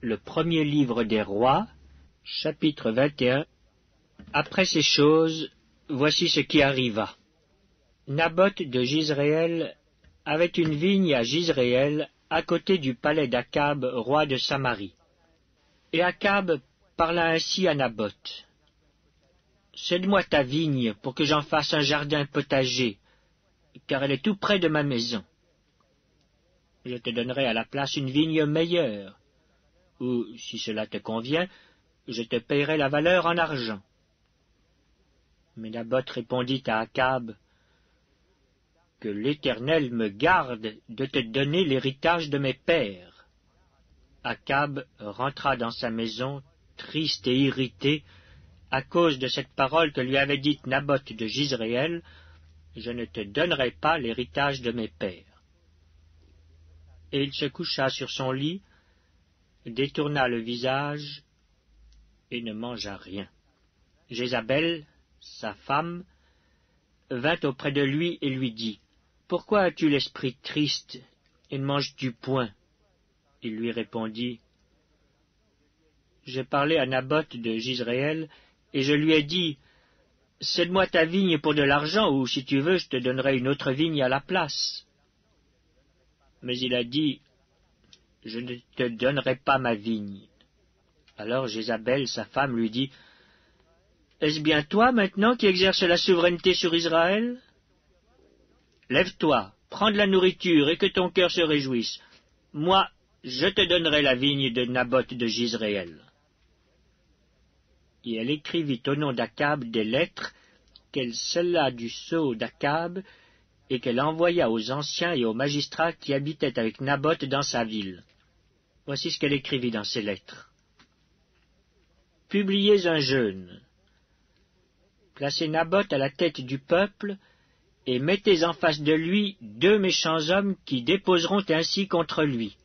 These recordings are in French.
Le premier livre des rois, chapitre 21. Après ces choses, voici ce qui arriva. Naboth de Jizréel avait une vigne à Jizréel, à côté du palais d'Akab, roi de Samarie. Et Akab parla ainsi à Naboth. Cède-moi ta vigne pour que j'en fasse un jardin potager, car elle est tout près de ma maison. Je te donnerai à la place une vigne meilleure, ou, si cela te convient, je te payerai la valeur en argent. Mais Naboth répondit à Akab, que l'Éternel me garde de te donner l'héritage de mes pères. Akab rentra dans sa maison, triste et irrité, à cause de cette parole que lui avait dite Naboth de Jizréel, je ne te donnerai pas l'héritage de mes pères. Et il se coucha sur son lit, détourna le visage, et ne mangea rien. Jézabel, sa femme, vint auprès de lui et lui dit, « Pourquoi as-tu l'esprit triste et ne manges-tu point ?» Il lui répondit, « J'ai parlé à Naboth de Jizréel, et je lui ai dit, « Cède-moi ta vigne pour de l'argent, ou si tu veux, je te donnerai une autre vigne à la place. » Mais il a dit, « Je ne te donnerai pas ma vigne. » Alors Jézabel, sa femme, lui dit, « Est-ce bien toi, maintenant, qui exerces la souveraineté sur Israël? Lève-toi, prends de la nourriture, et que ton cœur se réjouisse. Moi, je te donnerai la vigne de Naboth de Jizréel. » Et elle écrivit au nom d'Akab des lettres qu'elle scella du sceau d'Akab, et qu'elle envoya aux anciens et aux magistrats qui habitaient avec Naboth dans sa ville. Voici ce qu'elle écrivit dans ces lettres. Publiez un jeûne. Placez Naboth à la tête du peuple, et mettez en face de lui 2 méchants hommes qui déposeront ainsi contre lui.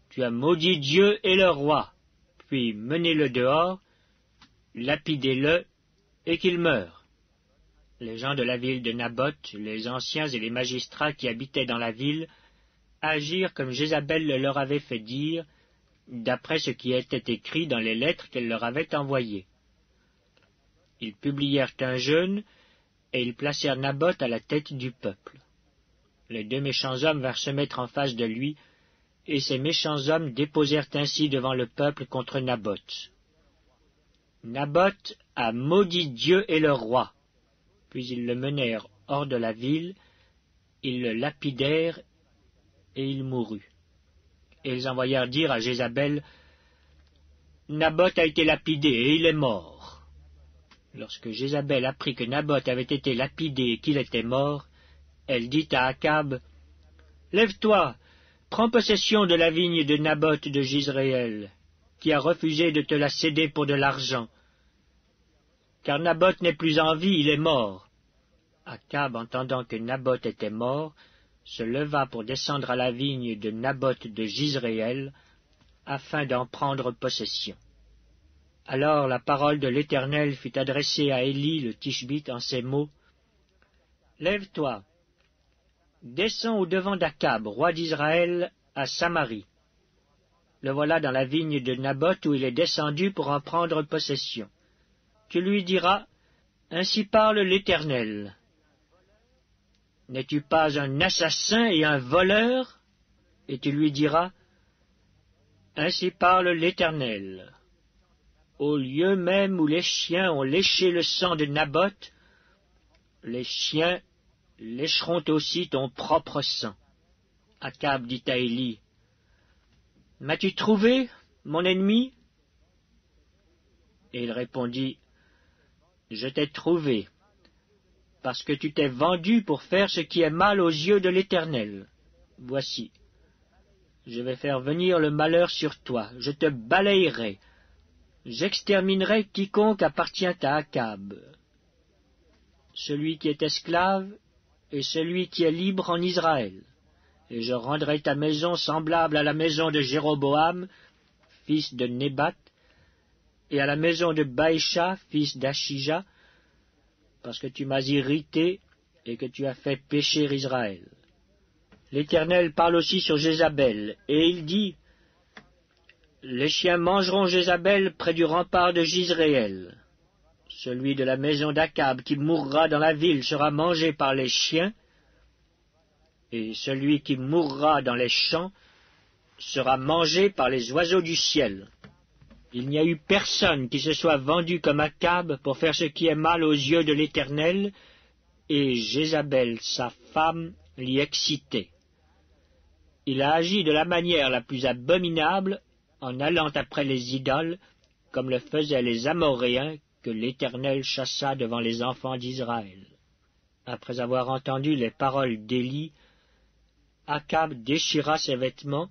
Tu as maudit Dieu et le roi, puis menez-le dehors, lapidez-le, et qu'il meure. Les gens de la ville de Naboth, les anciens et les magistrats qui habitaient dans la ville, agirent comme Jézabel le leur avait fait dire, d'après ce qui était écrit dans les lettres qu'elle leur avait envoyées. Ils publièrent un jeûne, et ils placèrent Naboth à la tête du peuple. Les 2 méchants hommes vinrent se mettre en face de lui, et ces méchants hommes déposèrent ainsi devant le peuple contre Naboth. Naboth a maudit Dieu et le roi. Puis ils le menèrent hors de la ville, ils le lapidèrent, et il mourut. Et ils envoyèrent dire à Jézabel, « Naboth a été lapidé, et il est mort. » Lorsque Jézabel apprit que Naboth avait été lapidé et qu'il était mort, elle dit à Akab, « Lève-toi, prends possession de la vigne de Naboth de Jizréel, qui a refusé de te la céder pour de l'argent. Car Naboth n'est plus en vie, il est mort. » Akab, entendant que Naboth était mort, se leva pour descendre à la vigne de Naboth de Jizréel, afin d'en prendre possession. Alors la parole de l'Éternel fut adressée à Élie le Tishbite en ces mots, « Lève-toi, descends au-devant d'Akab, roi d'Israël, à Samarie. Le voilà dans la vigne de Naboth où il est descendu pour en prendre possession. Tu lui diras, « Ainsi parle l'Éternel. N'es-tu pas un assassin et un voleur ?» Et tu lui diras, « Ainsi parle l'Éternel. Au lieu même où les chiens ont léché le sang de Naboth, les chiens lécheront aussi ton propre sang. » Akab dit à Élie, « M'as-tu trouvé, mon ennemi ?» Et il répondit, « Je t'ai trouvé, parce que tu t'es vendu pour faire ce qui est mal aux yeux de l'Éternel. Voici, je vais faire venir le malheur sur toi, je te balayerai, j'exterminerai quiconque appartient à Akab, celui qui est esclave et celui qui est libre en Israël, et je rendrai ta maison semblable à la maison de Jéroboam, fils de Nébat, et à la maison de Baïcha, fils d'Achija, parce que tu m'as irrité et que tu as fait pécher Israël. L'Éternel parle aussi sur Jézabel, et il dit, Les chiens mangeront Jézabel près du rempart de Jizréel. Celui de la maison d'Akab qui mourra dans la ville sera mangé par les chiens, et celui qui mourra dans les champs sera mangé par les oiseaux du ciel. Il n'y a eu personne qui se soit vendu comme Akab pour faire ce qui est mal aux yeux de l'Éternel, et Jézabel, sa femme, l'y excitait. Il a agi de la manière la plus abominable, en allant après les idoles, comme le faisaient les Amoréens, que l'Éternel chassa devant les enfants d'Israël. Après avoir entendu les paroles d'Élie, Akab déchira ses vêtements,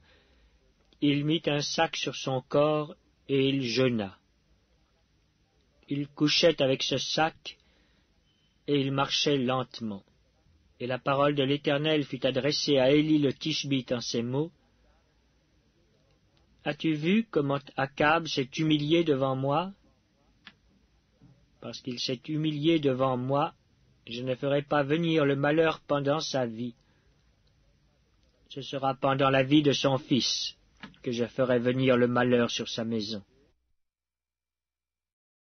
il mit un sac sur son corps, et il jeûna. Il couchait avec ce sac, et il marchait lentement. Et la parole de l'Éternel fut adressée à Élie le Tishbite en ces mots. As-tu vu comment Akab s'est humilié devant moi? Parce qu'il s'est humilié devant moi, je ne ferai pas venir le malheur pendant sa vie. Ce sera pendant la vie de son fils que je ferai venir le malheur sur sa maison.